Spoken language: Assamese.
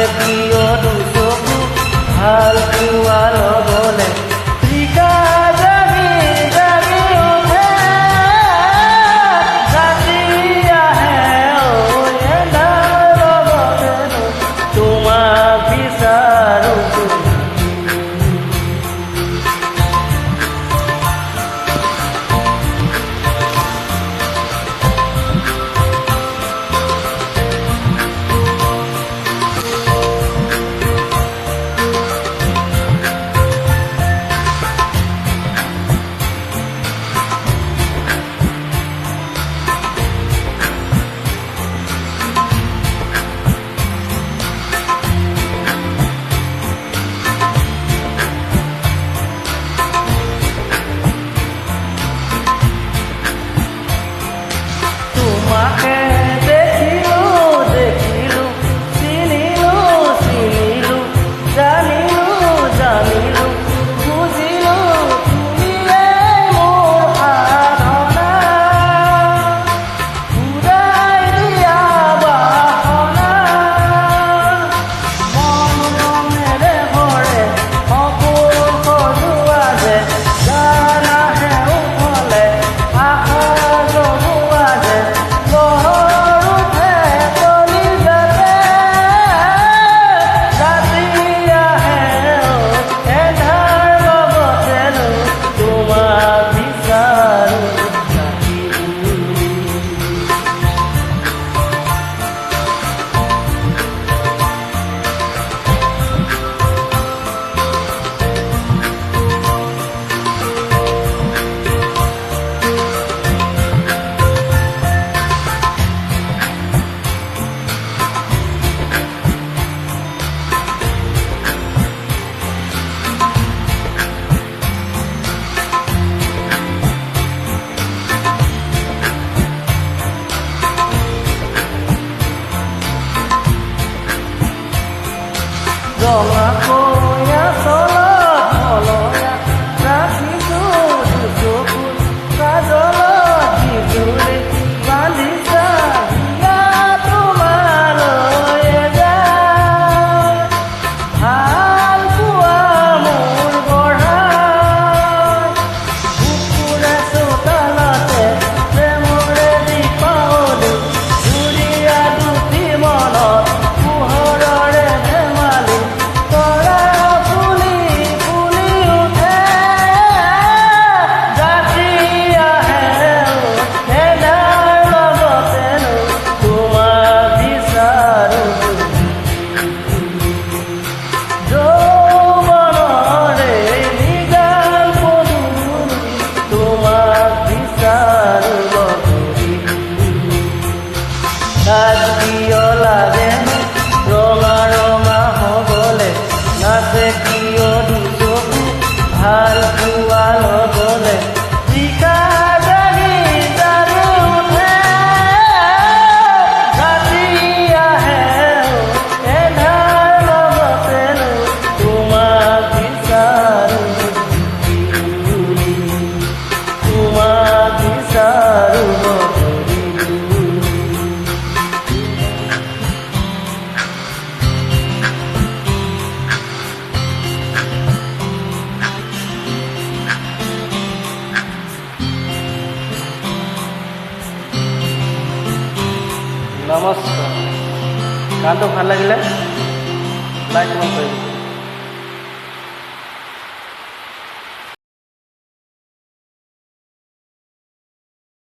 নাচে কিয় দুচকু ভাল পোৱা ল'বলে ৰিকা জাগি জাগি উঠে ৰাতি আহে লগতে তোমাক বিচাৰো তোমাকে দেখিলো দেখিলো চিনিলো চিনিলো জানিলো জানিলো বুজিলো তুমিয়ে মোৰ সাধনা উৰাই দিয়া বাসনা মন ৰঙেৰে ভৰে সপোন সজোৱা যে গান আহে উফলে আশা জনোৱা যে ৰঙা কইনা চলত মলয়া ৰাখিছো দুচকু কাজলত যিজুৰি বান্ধিছা হিয়া তোমালৈ যায় ভাল পোৱা মোৰ বঢ়াই কুকুৰে চোতালতে প্ৰেমৰে দীপাৱলী জুৰীয়া দুটি মনত পোহৰৰে ধেমালি তৰা ফুলি ফুলি উঠে ৰাতি আহে হেদাৰ লগতেনো তোমাক বিচাৰো যৌৱনৰে নিগাল পদূলি তোমাক বিচাৰো তাত কিয় লাগেনো ৰঙা ৰঙা হ'বলে নাচে কিয় দুচকু ভাল পোৱা ল'বলে ৰিকা জাগি জাগি উঠে ৰাতি আহে এন্ধাৰ লগতেনো তোমাক বিচাৰো তোমাক বিচাৰো নমস্কাৰ গানটো ভাল লাগিলে লাইক কমেণ্ট কৰিব